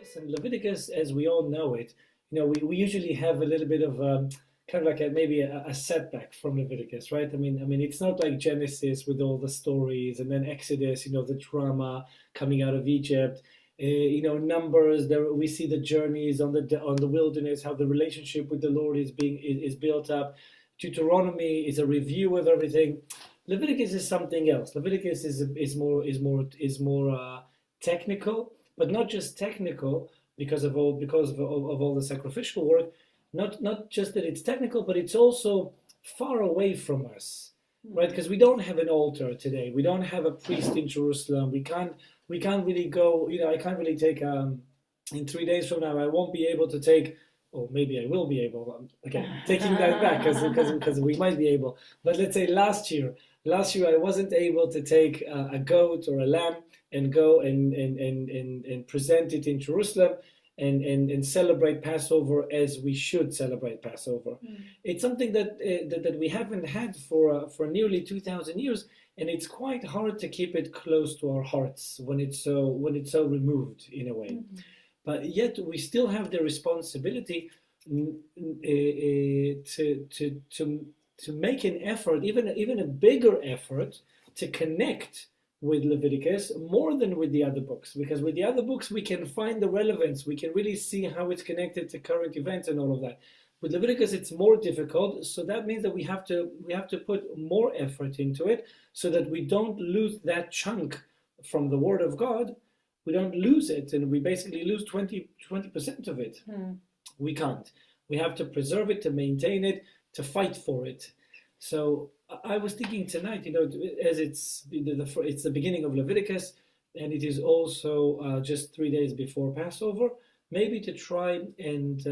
Leviticus. And Leviticus, as we all know it, we usually have a little bit of kind of like maybe a setback from Leviticus, right? I mean, it's not like Genesis with all the stories, and then Exodus, the drama coming out of Egypt. Numbers. There we see the journeys on the wilderness, how the relationship with the Lord is built up. Deuteronomy is a review of everything. Leviticus is something else. Leviticus is more technical, but not just technical because of all the sacrificial work. Not just that it's technical, but it's also far away from us, right? Because we don't have an altar today. We don't have a priest in Jerusalem. We can't really go. I can't really take. In 3 days from now, I won't be able to take. Or maybe I will be able. Okay, taking that back because we might be able. But let's say last year I wasn't able to take a goat or a lamb and go and present it in Jerusalem and celebrate Passover as we should celebrate Passover. It's something that we haven't had for nearly 2,000 years, and it's quite hard to keep it close to our hearts when it's so removed in a way. But yet we still have the responsibility to make an effort, even a bigger effort, to connect with Leviticus more than with the other books, because with the other books we can find the relevance, we can really see how it's connected to current events and all of that. With Leviticus it's more difficult, so that means that we have to put more effort into it so that we don't lose that chunk from the Word of God. We don't lose it, and we basically lose 20% of it. We can't. We have to preserve it, to maintain it, to fight for it. So I was thinking tonight, as it's the beginning of Leviticus, and it is also just 3 days before Passover, maybe to try and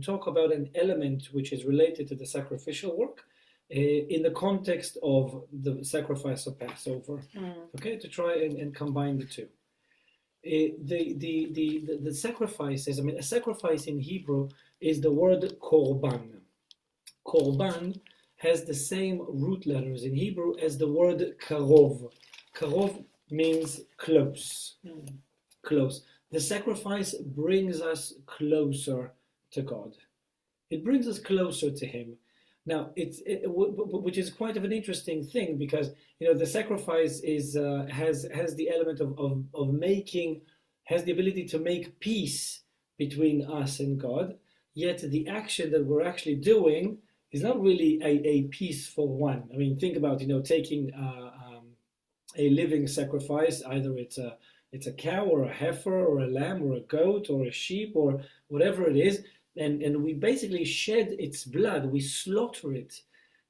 talk about an element which is related to the sacrificial work in the context of the sacrifice of Passover. Okay, to try and combine the two. The sacrifices. A sacrifice in Hebrew is the word korban. Korban has the same root letters in Hebrew as the word karov. Karov means close. Close. The sacrifice brings us closer to God. It brings us closer to Him. Now, which is quite of an interesting thing, because the sacrifice has the element of making, has the ability to make peace between us and God. Yet the action that we're actually doing is not really a peaceful one. I mean, think about taking a living sacrifice. Either it's a cow or a heifer or a lamb or a goat or a sheep or whatever it is. And we basically shed its blood, we slaughter it,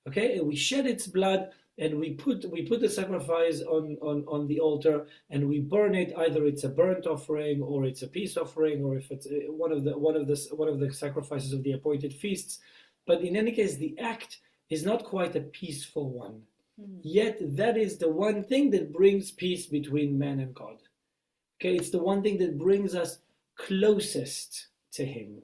okay? And we shed its blood, and we put the sacrifice on the altar, and we burn it. Either it's a burnt offering, or it's a peace offering, or if it's one of the sacrifices of the appointed feasts. But in any case, the act is not quite a peaceful one. Yet that is the one thing that brings peace between man and God. Okay, it's the one thing that brings us closest to Him.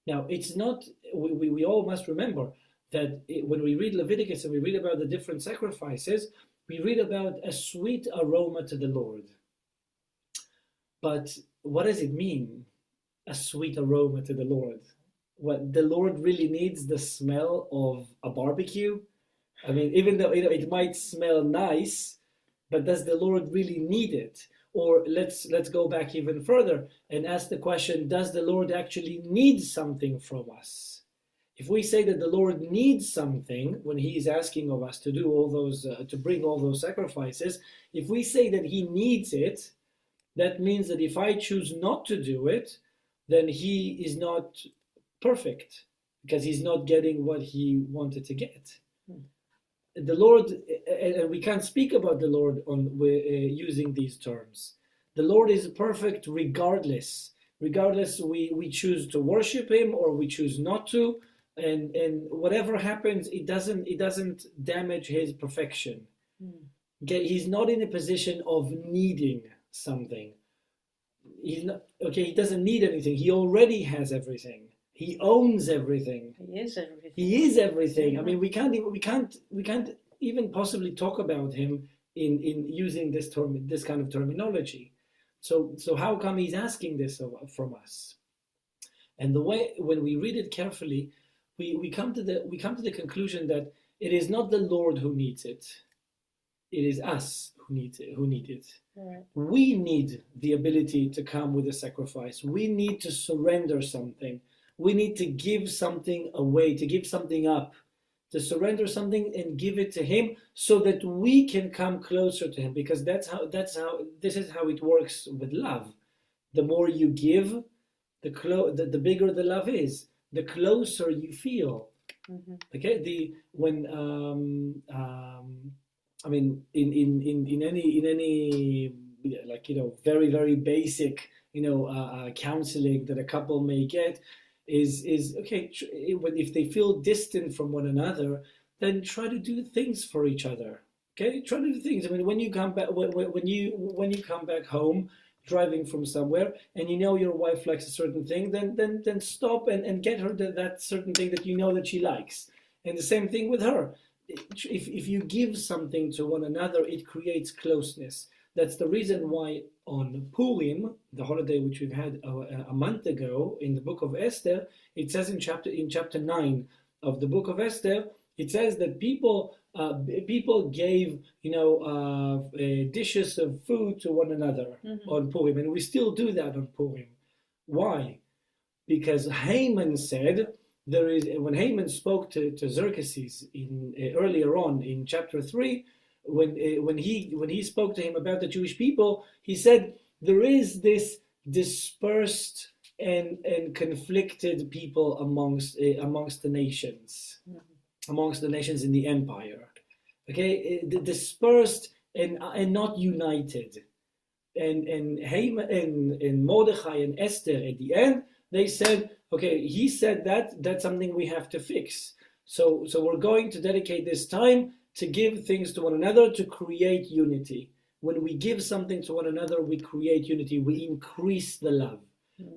Now, it's not, we all must remember that when we read Leviticus and we read about the different sacrifices, we read about a sweet aroma to the Lord. But what does it mean, a sweet aroma to the Lord? What, the Lord really needs the smell of a barbecue? I mean, even though it might smell nice, but does the Lord really need it? Or let's go back even further and ask the question, does the Lord actually need something from us? If we say that the Lord needs something when He is asking of us to do all those, to bring all those sacrifices, if we say that He needs it, that means that if I choose not to do it, then He is not perfect, because He's not getting what He wanted to get. The Lord, and we can't speak about the Lord using these terms. The Lord is perfect regardless. Regardless, we choose to worship Him or we choose not to, and whatever happens, it doesn't damage His perfection. Okay, He's not in a position of needing something. He's not, okay, He doesn't need anything. He already has everything. He owns everything. He is everything. He is everything. I mean, we can't even possibly talk about Him in using this kind of terminology. So how come he's asking this from us? And the way when we read it carefully, we come to the conclusion that it is not the Lord who needs it. It is us who need it. Right. We need the ability to come with a sacrifice. We need to surrender something. We need to give something away, to give something up, to surrender something and give it to Him, so that we can come closer to Him. Because this is how it works with love. The more you give, the bigger the love is, the closer you feel. Mm-hmm. Okay, I mean, in any like, very, very basic, counseling that a couple may get is okay. If they feel distant from one another, then try to do things for each other. Okay, try to do things. I mean, when you come back, when you come back home, driving from somewhere, and your wife likes a certain thing, then stop and get her that certain thing that that she likes. And the same thing with her. If you give something to one another, it creates closeness. That's the reason why on Purim, the holiday which we've had a month ago, in the Book of Esther, it says in chapter 9 of the Book of Esther, it says that people gave dishes of food to one another on Purim, and we still do that on Purim. Why? Because Haman said, when Haman spoke to Xerxes earlier on in chapter 3, when he spoke to him about the Jewish people, he said there is this dispersed and conflicted people amongst the nations, amongst the nations in the empire. Okay, dispersed and not united. And Haman and Mordechai and Esther at the end, they said, okay, he said that's something we have to fix. So we're going to dedicate this time to give things to one another, to create unity. When we give something to one another, we create unity. We increase the love.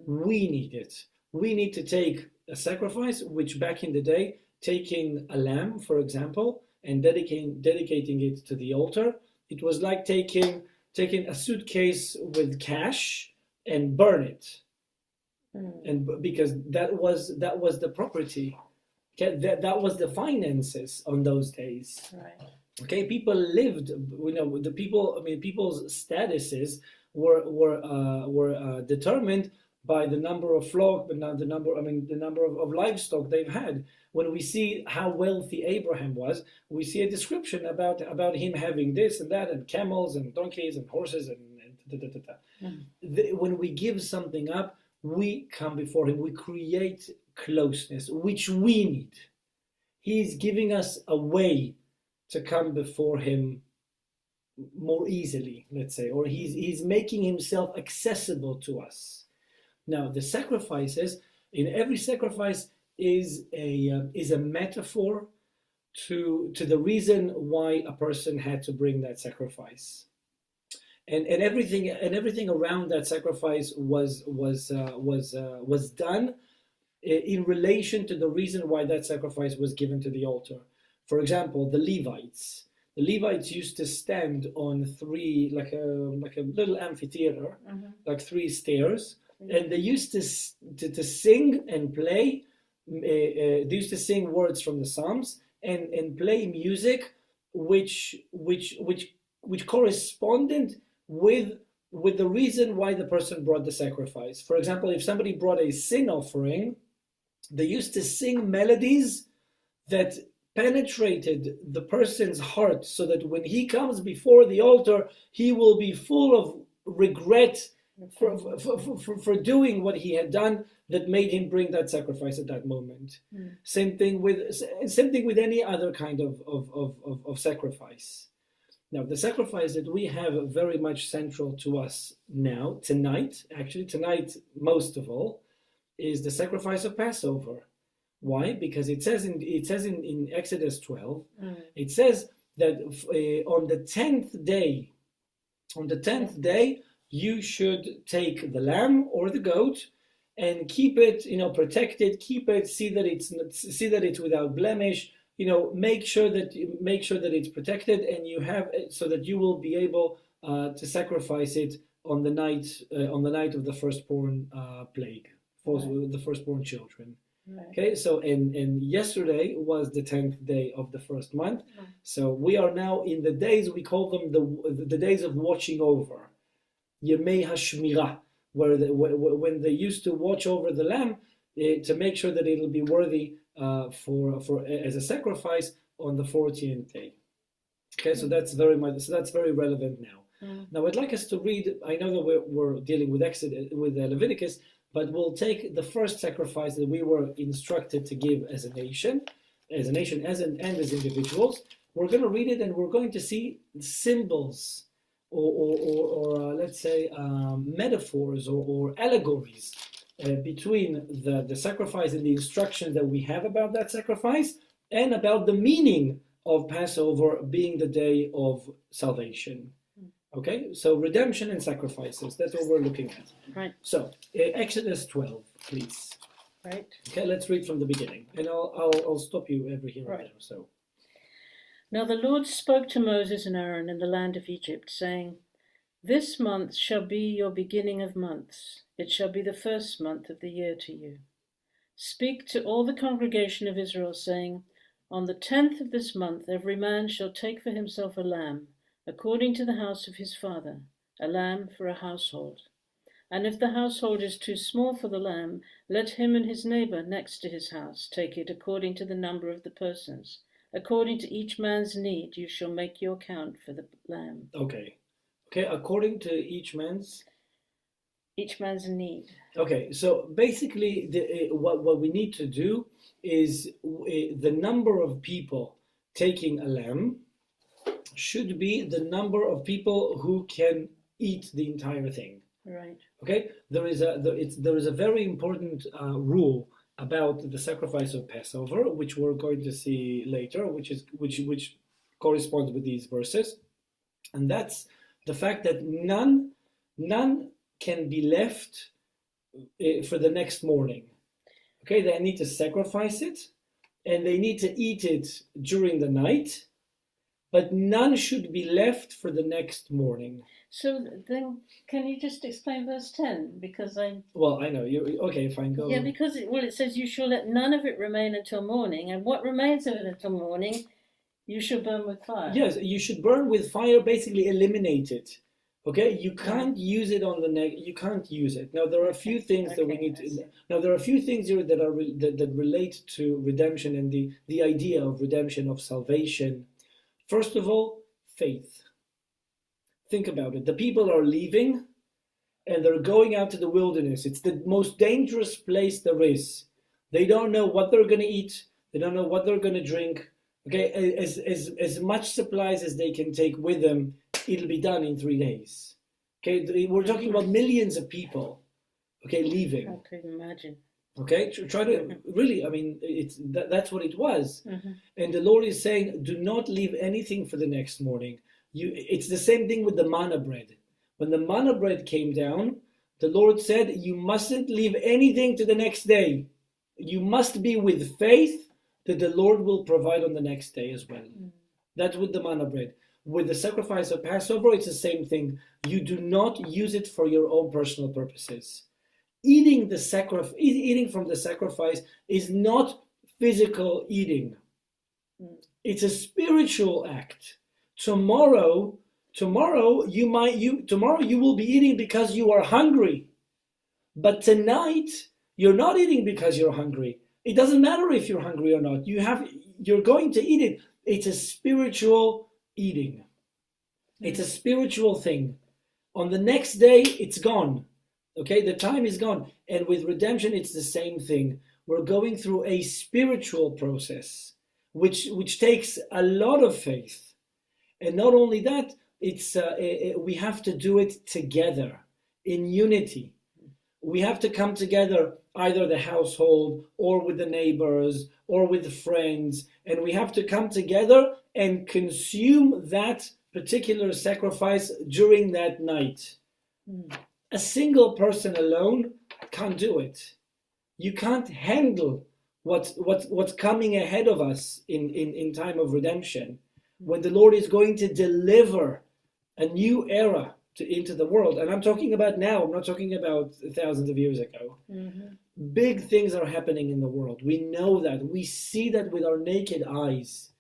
We need it. We need to take a sacrifice, which back in the day, taking a lamb, for example, and dedicating it to the altar, it was like taking a suitcase with cash and burn it. And because that was the property, okay, that was the finances on those days. Right. Okay, people lived. The people. I mean, people's statuses were determined by the number of flock, but not the number. I mean, the number of livestock they've had. When we see how wealthy Abraham was, we see a description about him having this and that, and camels and donkeys and horses and when we give something up, we come before Him. We create closeness, which we need. He's giving us a way to come before Him more easily, let's say, or He's making Himself accessible to us. Now, the sacrifices, in every sacrifice is a metaphor to the reason why a person had to bring that sacrifice. And everything around that sacrifice was done in relation to the reason why that sacrifice was given to the altar. For example, the Levites used to stand on three, like a little amphitheater, like three stairs, and they used to sing and play. They used to sing words from the Psalms and play music which corresponded with the reason why the person brought the sacrifice. For example, if somebody brought a sin offering, they used to sing melodies that penetrated the person's heart, so that when he comes before the altar, he will be full of regret for doing what he had done that made him bring that sacrifice at that moment. Same thing with any other kind of sacrifice. Now, the sacrifice that we have very much central to us now, tonight most of all, is the sacrifice of Passover. Why? Because it says in Exodus 12, it says that on the 10th day, you should take the lamb or the goat and keep it, protect it, keep it, see that it's without blemish. Make sure that it's protected, and you have, so that you will be able to sacrifice it on the night of the firstborn plague for the firstborn children. Right. Okay, so and yesterday was the 10th day of the first month. So we are now in the days, we call them the days of watching over, Yemei HaShmirah, when they used to watch over the lamb to make sure that it'll be worthy for as a sacrifice on the 14th day. Okay, so that's very relevant now. Now I'd like us to read. I know that we're dealing with Leviticus, but we'll take the first sacrifice that we were instructed to give as a nation, and as individuals. We're going to read it, and we're going to see symbols, or let's say metaphors or allegories between the sacrifice and the instructions that we have about that sacrifice, and about the meaning of Passover being the day of salvation. Okay, so redemption and sacrifices, that's what we're looking at. Right. So, Exodus 12, please. Right. Okay, let's read from the beginning, and I'll stop you every here and there. So, now the Lord spoke to Moses and Aaron in the land of Egypt, saying, "This month shall be your beginning of months. It shall be the first month of the year to you. Speak to all the congregation of Israel, saying, on the 10th of this month every man shall take for himself a lamb, according to the house of his father, a lamb for a household. And if the household is too small for the lamb, let him and his neighbor next to his house take it according to the number of the persons. According to each man's need, you shall make your count for the lamb." Okay, according to each man's need. Okay, so basically, what we need to do is the number of people taking a lamb should be the number of people who can eat the entire thing. Right. Okay, there is a very important rule about the sacrifice of Passover, which we're going to see later, which corresponds with these verses, and that's the fact that none can be left for the next morning. Okay, they need to sacrifice it, and they need to eat it during the night, but none should be left for the next morning. So then, can you just explain verse 10? Because Well, I know you. Okay, fine, go. Yeah, because it says you shall let none of it remain until morning, and what remains of it until morning, you shall burn with fire. Yes, you should burn with fire. Basically, eliminate it. Okay, you can't use it on the neck. You can't use it. Now there are a few things that we need to. Now there are a few things here that are that relate to redemption and the idea of redemption, of salvation. First of all, faith. Think about it. The people are leaving, and they're going out to the wilderness. It's the most dangerous place there is. They don't know what they're going to eat. They don't know what they're going to drink. Okay, as much supplies as they can take with them, it'll be done in 3 days. Okay, we're talking about millions of people. Okay, leaving. I could imagine. Okay, try to really. I mean, that's what it was. Mm-hmm. And the Lord is saying, do not leave anything for the next morning. It's the same thing with the manna bread. When the manna bread came down, the Lord said, you mustn't leave anything to the next day. You must be with faith that the Lord will provide on the next day as well. Mm. That's with the manna bread. With the sacrifice of Passover, it's the same thing. You do not use it for your own personal purposes. Eating from the sacrifice is not physical eating. It's a spiritual act. Tomorrow you will be eating because you are hungry. But tonight you're not eating because you're hungry. It doesn't matter if you're hungry or not. You're going to eat it. It's a spiritual eating. It's a spiritual thing. On the next day, it's gone. Okay, the time is gone. And with redemption, it's the same thing. We're going through a spiritual process, which takes a lot of faith. And not only that, we have to do it together, in unity. We have to come together, either the household, or with the neighbors, or with the friends, and we have to come together and consume that particular sacrifice during that night. A single person alone can't do it. You can't handle what's coming ahead of us in time of redemption, when the Lord is going to deliver a new era into the world. And I'm talking about now, I'm not talking about thousands of years ago. Big things are happening in the world. We know that. We see that with our naked eyes.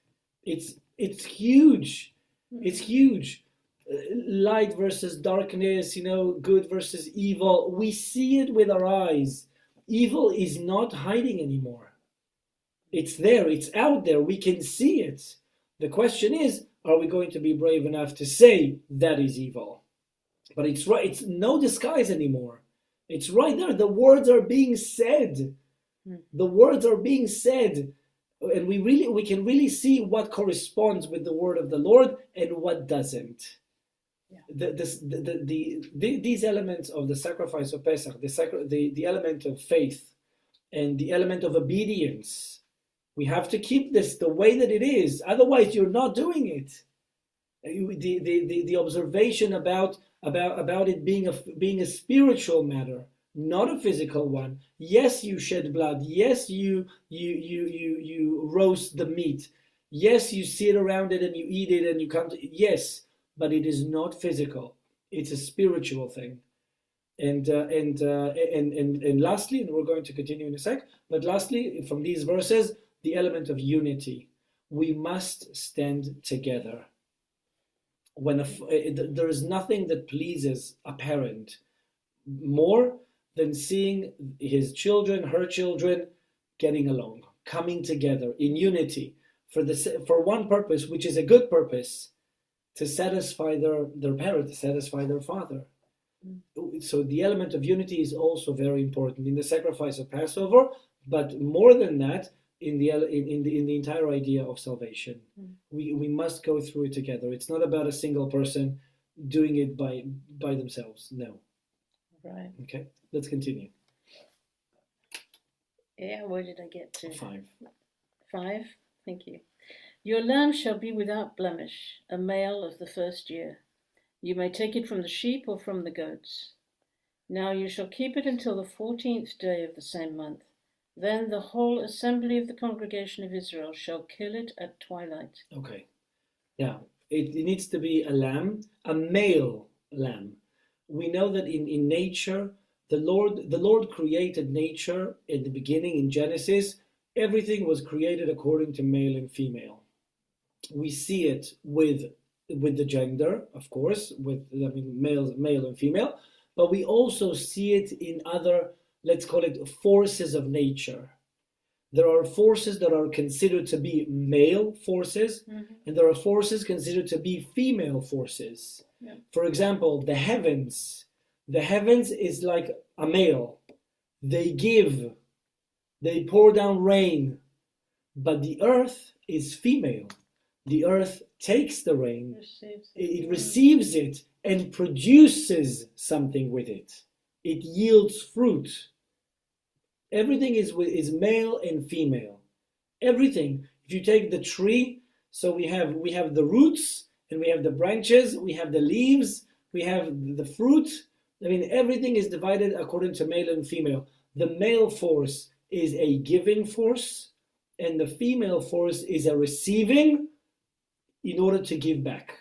It's huge. It's huge. Light versus darkness, good versus evil. We see it with our eyes. Evil is not hiding anymore. It's there. It's out there. We can see it. The question is, are we going to be brave enough to say that is evil? But it's right. It's no disguise anymore. It's right there. The words are being said. The words are being said. And we can really see what corresponds with the word of the Lord and what doesn't. Yeah. These elements of the sacrifice of Pesach, the element of faith and the element of obedience, we have to keep this the way that it is. Otherwise, you're not doing it. The observation about it being a spiritual matter, not a physical one. Yes, you shed blood. Yes, you roast the meat. Yes, you sit around it and you eat it and you come to yes, but it is not physical. It's a spiritual thing. And lastly, and we're going to continue in a sec, but lastly, from these verses, the element of unity. We must stand together. There is nothing that pleases a parent more than seeing his children, her children, getting along, coming together in unity for one purpose, which is a good purpose, to satisfy their parent, to satisfy their father. So the element of unity is also very important in the sacrifice of Passover, but more than that, in the entire idea of salvation. We must go through it together. It's not about a single person doing it by themselves. No. Right. Okay, let's continue. Yeah, where did I get to? 5. 5? Thank you. Your lamb shall be without blemish, a male of the first year. You may take it from the sheep or from the goats. Now you shall keep it until the 14th day of the same month. Then the whole assembly of the congregation of Israel shall kill it at twilight. Okay. Yeah, it needs to be a lamb, a male lamb. We know that in nature, the Lord created nature in the beginning in Genesis. Everything was created according to male and female. We see it with the gender, of course, male and female, but we also see it in other, let's call it, forces of nature. There are forces that are considered to be male forces, and there are forces considered to be female forces. Yeah. For example, the heavens. The heavens is like a male. They give, they pour down rain, but the earth is female. The earth takes the rain, it receives it, and produces something with it. It yields fruit. Everything is male and female. Everything. If you take the tree, so we have the roots, and we have the branches, we have the leaves, we have the fruit. Everything is divided according to male and female. The male force is a giving force, and the female force is a receiving in order to give back.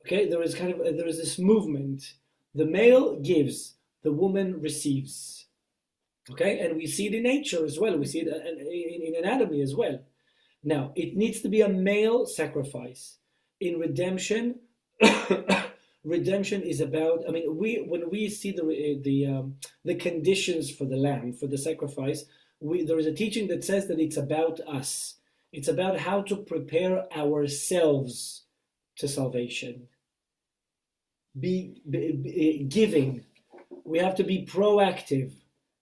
Okay, there is this movement. The male gives, the woman receives. Okay, and we see it in nature as well. We see it in anatomy as well. Now, it needs to be a male sacrifice. In redemption, redemption is about. When we see the conditions for the lamb, for the sacrifice, there is a teaching that says that it's about us. It's about how to prepare ourselves to salvation. Be giving. We have to be proactive.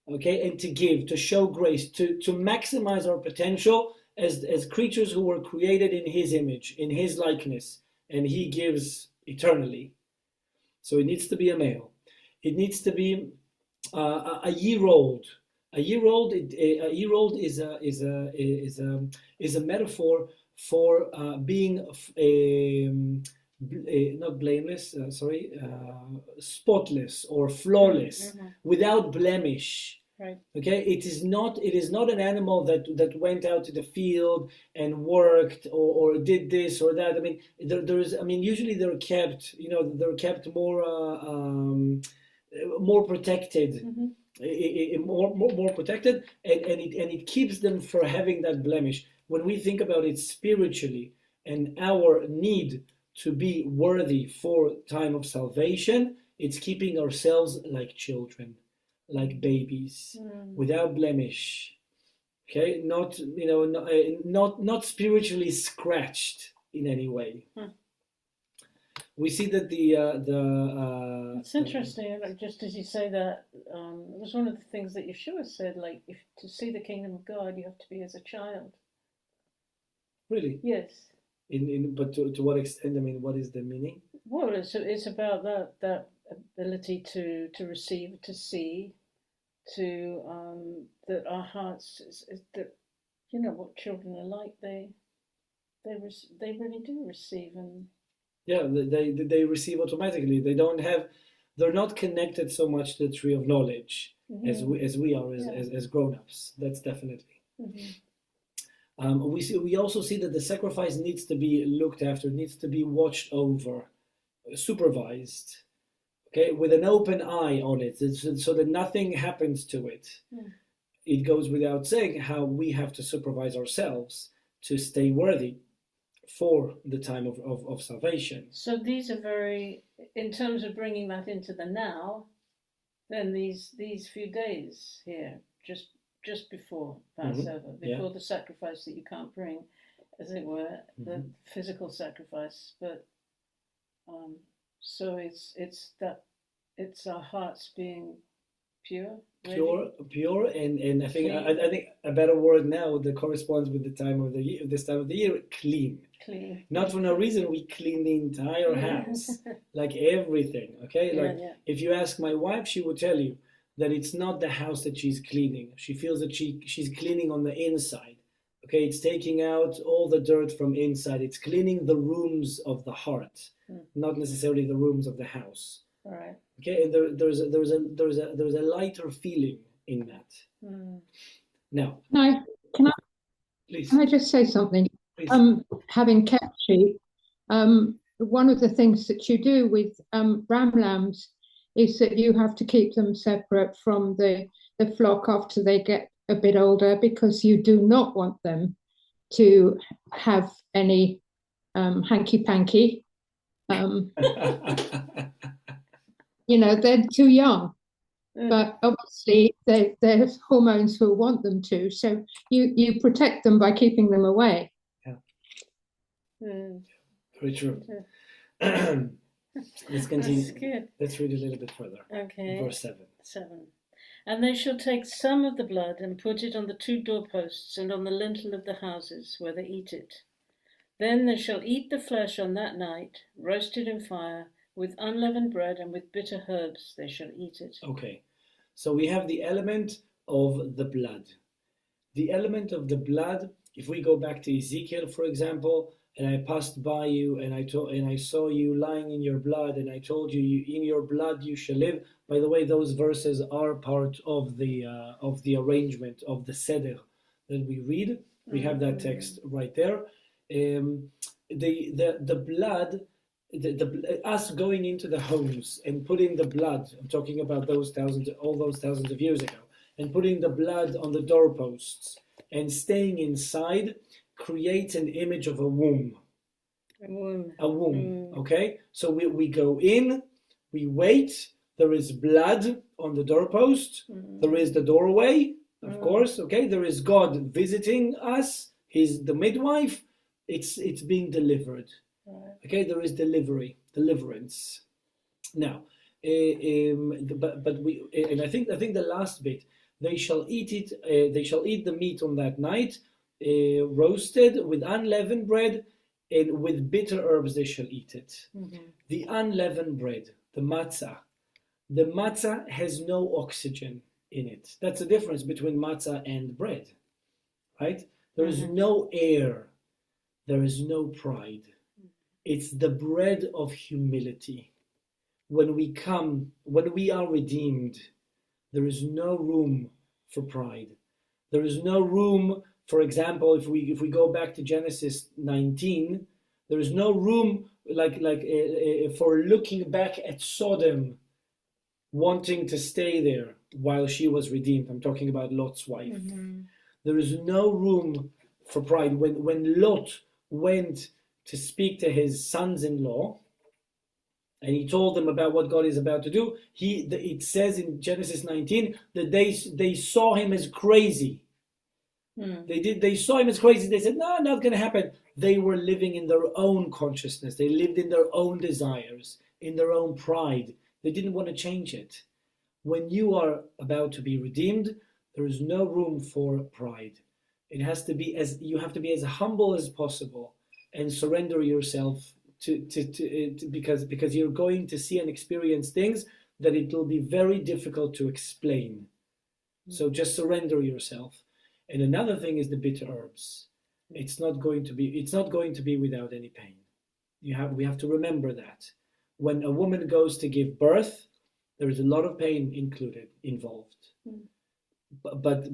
Okay, and to give, to show grace, to maximize our potential as creatures who were created in His image, in His likeness, and He gives eternally. So it needs to be a male. It needs to be a year-old. A year-old is a metaphor for being not blameless, spotless or flawless, without blemish. Right. Okay, it is not an animal that went out to the field and worked or did this or that. I mean, usually they're kept more protected, more protected, and it keeps them from having that blemish. When we think about it spiritually and our need to be worthy for time of salvation, it's keeping ourselves like children, like babies, without blemish. Okay, not spiritually scratched in any way. We see that It's interesting, just as you say that, it was one of the things that Yeshua said, like, if to see the kingdom of God, you have to be as a child. Really? Yes. But to what extent? I mean, what is the meaning? Well, it's about that ability to receive, to see, to that our hearts, that what children are like. They really do receive, and yeah, they receive automatically. They're not connected so much to the tree of knowledge as we are as grown-ups. That's definitely. We also see that the sacrifice needs to be looked after, needs to be watched over, supervised, okay, with an open eye on it, so that nothing happens to it. It goes without saying how we have to supervise ourselves to stay worthy for the time of salvation. So these are very, in terms of bringing that into the now, then these few days here, just before Passover, before the sacrifice that you can't bring, as it were, the physical sacrifice, but so it's our hearts being pure, and I think a better word now that corresponds with the time of the year, this time of the year, clean. Not for no reason we clean the entire house, like everything. Okay, if you ask my wife, she will tell you that it's not the house that she's cleaning. She feels that she's cleaning on the inside. Okay, it's taking out all the dirt from inside. It's cleaning the rooms of the heart, not necessarily the rooms of the house. All right. Okay, and there's a lighter feeling in that. Now, can I just say something? Please. Having kept sheep, one of the things that you do with ram lambs is that you have to keep them separate from the flock after they get a bit older, because you do not want them to have any hanky-panky. They're too young, but obviously there's hormones who want them to, so you protect them by keeping them away. Very true. Let's continue. Let's read a little bit further. Okay. Verse 7. And they shall take some of the blood and put it on the 2 doorposts and on the lintel of the houses where they eat it. Then they shall eat the flesh on that night, roasted in fire, with unleavened bread, and with bitter herbs they shall eat it. Okay, so we have the element of the blood. The element of the blood, if we go back to Ezekiel, for example, and I passed by you, and I saw you lying in your blood, and I told you, in your blood you shall live. By the way, those verses are part of the arrangement of the Seder that we read. We have that text right there. The blood, us going into the homes and putting the blood. I'm talking about all those thousands of years ago, and putting the blood on the doorposts and staying inside creates an image of a womb. A womb. Okay? So we go in, we wait, there is blood on the doorpost, there is the doorway, of course, okay? There is God visiting us, He's the midwife, it's being delivered. Okay, there is deliverance. Now, but we, and I think the last bit, they shall eat it. They shall eat the meat on that night, roasted with unleavened bread, and with bitter herbs they shall eat it. The unleavened bread, the matzah. The matzah has no oxygen in it. That's the difference between matzah and bread, right? There is no air. There is no pride. It's the bread of humility. When we are redeemed, there is no room for pride. There is no room, for example, if we go back to Genesis 19, there is no room for looking back at Sodom, wanting to stay there while she was redeemed. I'm talking about Lot's wife. Mm-hmm. There is no room for pride. When Lot went to speak to his sons-in-law, and he told them about what God is about to do, it says in Genesis 19 that they saw him as crazy. They saw him as crazy. They said, no, not going to happen. They were living in their own consciousness. They lived in their own desires, in their own pride. They didn't want to change it. When you are about to be redeemed, there is no room for pride. You have to be as humble as possible and surrender yourself because you're going to see and experience things that it will be very difficult to explain. So just surrender yourself. And another thing is the bitter herbs. It's not going to be without any pain. We have to remember that. When a woman goes to give birth, there is a lot of pain involved. But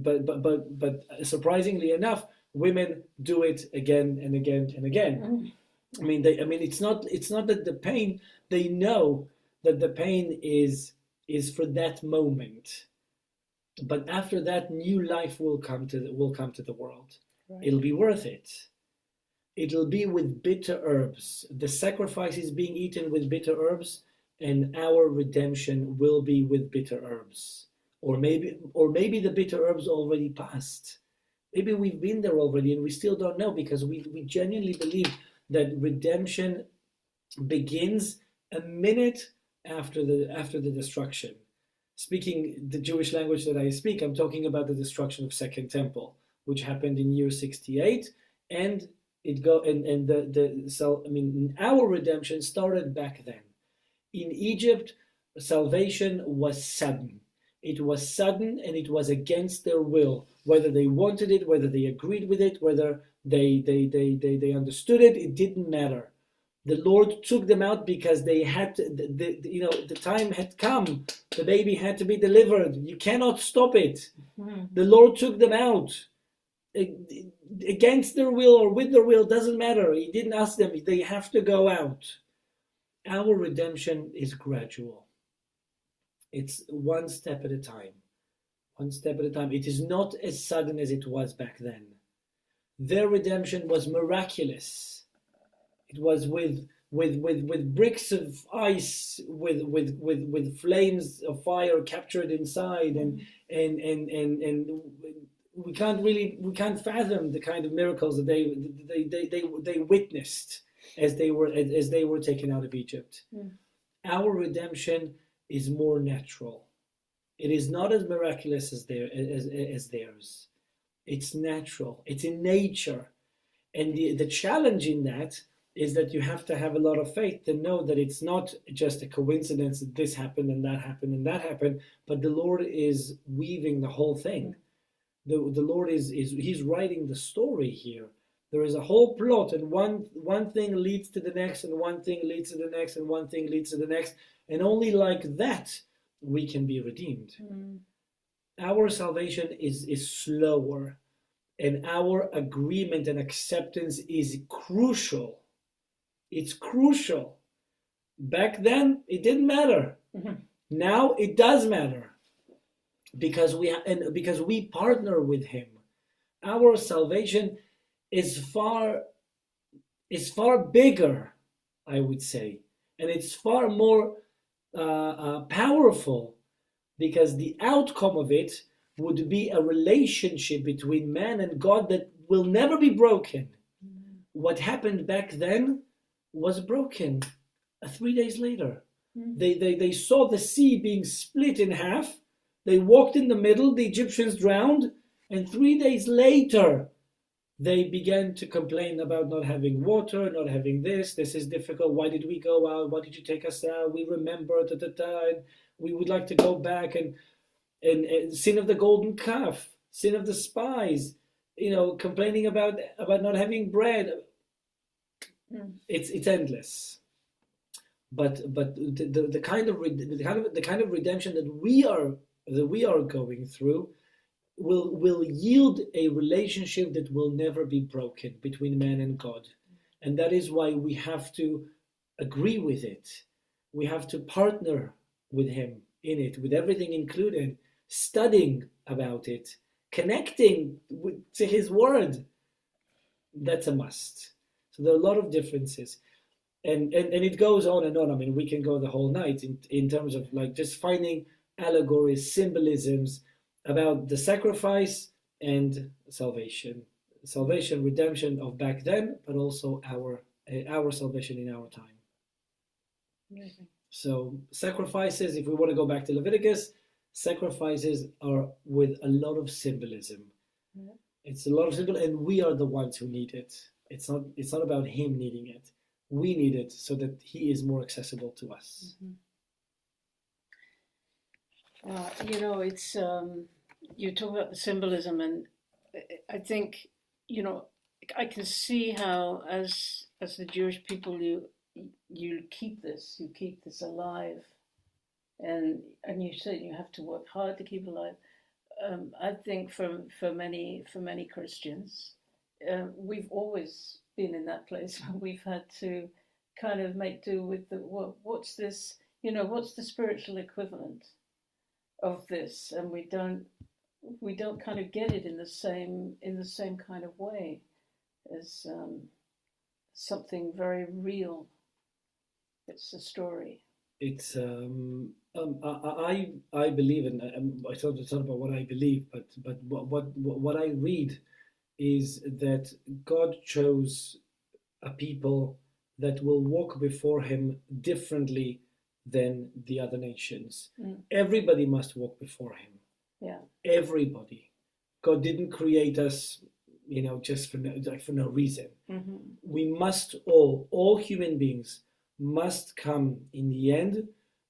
surprisingly enough, women do it again and again and again. It's not that the pain, they know that the pain is for that moment. But after that, new life will come to the world. Right. It'll be worth it. It'll be with bitter herbs. The sacrifice is being eaten with bitter herbs, and our redemption will be with bitter herbs. Or maybe the bitter herbs already passed. Maybe we've been there already and we still don't know, because we genuinely believe that redemption begins a minute after the destruction. Speaking the Jewish language that I speak, I'm talking about the destruction of Second Temple, which happened in year 68, and our redemption started back then. In Egypt, salvation was sudden. It was sudden, and it was against their will. Whether they wanted it, whether they agreed with it, whether they understood it, it didn't matter. The Lord took them out because they had to, the time had come. The baby had to be delivered. You cannot stop it. Mm-hmm. The Lord took them out. Against their will or with their will, doesn't matter. He didn't ask them. They have to go out. Our redemption is gradual. It's one step at a time. One step at a time. It is not as sudden as it was back then. Their redemption was miraculous. It was with bricks of ice, with flames of fire captured inside, and we can't fathom the kind of miracles that they witnessed as they were taken out of Egypt. Yeah. Our redemption is more natural. It is not as miraculous as theirs. It's natural. It's in nature, and the challenge in that is that you have to have a lot of faith to know that it's not just a coincidence that this happened and that happened and that happened, but the Lord is weaving the whole thing. The Lord He's writing the story here. There is a whole plot, and one thing leads to the next, and one thing leads to the next, and one thing leads to the next, and only like that we can be redeemed. Mm. Our salvation is slower, and our agreement and acceptance is crucial. It's crucial. Back then, it didn't matter. Mm-hmm. Now it does matter, because we partner with Him. Our salvation is far bigger, I would say, and it's far more powerful, because the outcome of it would be a relationship between man and God that will never be broken. Mm-hmm. What happened back then was broken 3 days later. Mm-hmm. They saw the sea being split in half. They walked in the middle. The Egyptians drowned. And 3 days later, they began to complain about not having water, not having this. This is difficult. Why did we go out? Why did you take us out? We remember, and we would like to go back. And sin of the golden calf, sin of the spies, complaining about not having bread. It's endless, but the kind of redemption that we are going through will yield a relationship that will never be broken between man and God. And that is why we have to agree with it. We have to partner with him in it, with everything included, studying about it, connecting to his word. That's a must. So there are a lot of differences. And it goes on and on. I mean, we can go the whole night in terms of like just finding allegories, symbolisms about the sacrifice and salvation. Salvation, redemption of back then, but also our salvation in our time. Amazing. So sacrifices, if we want to go back to Leviticus, sacrifices are with a lot of symbolism. Yeah. It's a lot of symbol, and we are the ones who need it. It's not about him needing it. We need it so that he is more accessible to us. You know, it's you talk about the symbolism, and I think, you know, I can see how as the Jewish people you keep this alive, and you say you have to work hard to keep alive. I think for many Christians, we've always been in that place where we've had to kind of make do with what's this, you know, what's the spiritual equivalent of this, and we don't kind of get it in the same kind of way as something very real. It's a story. It's I believe, and I thought it's not about what I believe, but what I read is that God chose a people that will walk before him differently than the other nations. Everybody must walk before him. Yeah. Everybody. God didn't create us, you know, just for no reason. Mm-hmm. We must all human beings must come in the end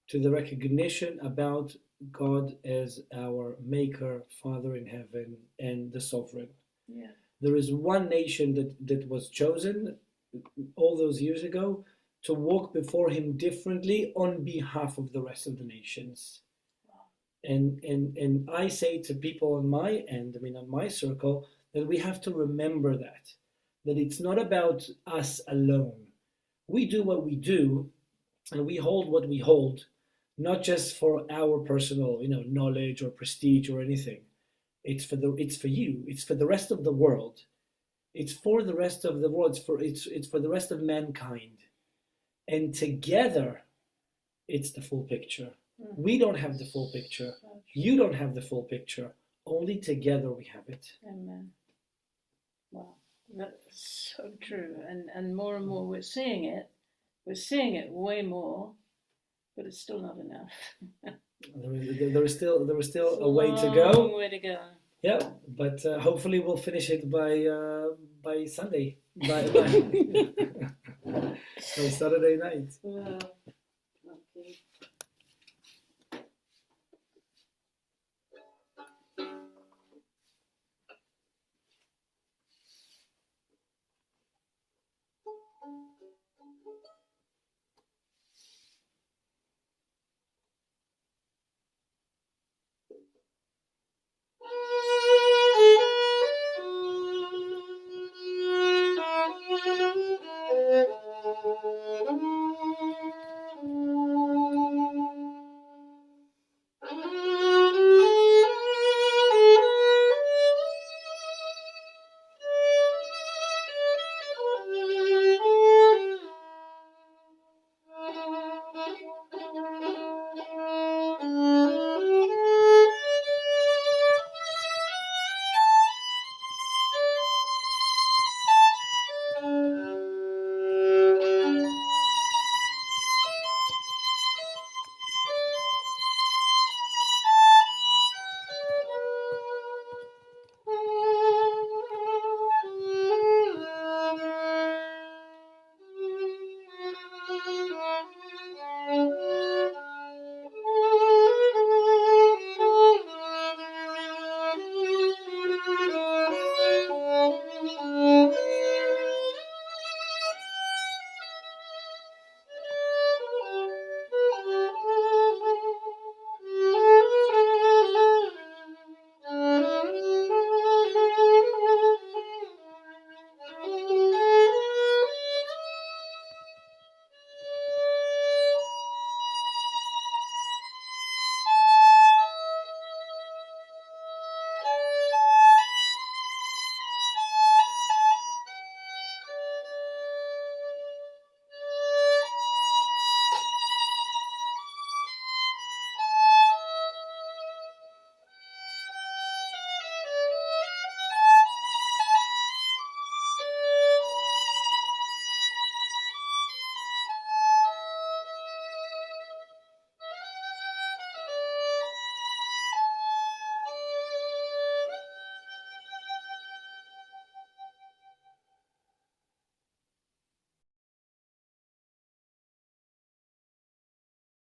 to the recognition about God as our maker, Father in heaven, and the sovereign. Yeah. There is one nation that was chosen all those years ago to walk before him differently on behalf of the rest of the nations. And I say to people on my end, I mean on my circle, that we have to remember that it's not about us alone. We do what we do, and we hold what we hold, not just for our personal, you know, knowledge or prestige or anything. It's for you. It's for the rest of the world. It's for the rest of the world. It's for the rest of mankind. And together, it's the full picture. Mm-hmm. We don't have the full picture. You don't have the full picture. Only together we have it. Amen. Wow, that's so true. And more we're seeing it. We're seeing it way more, but it's still not enough. There is still a way to go. Long way to go. Yeah, but hopefully we'll finish it by Sunday, by Saturday night. Well,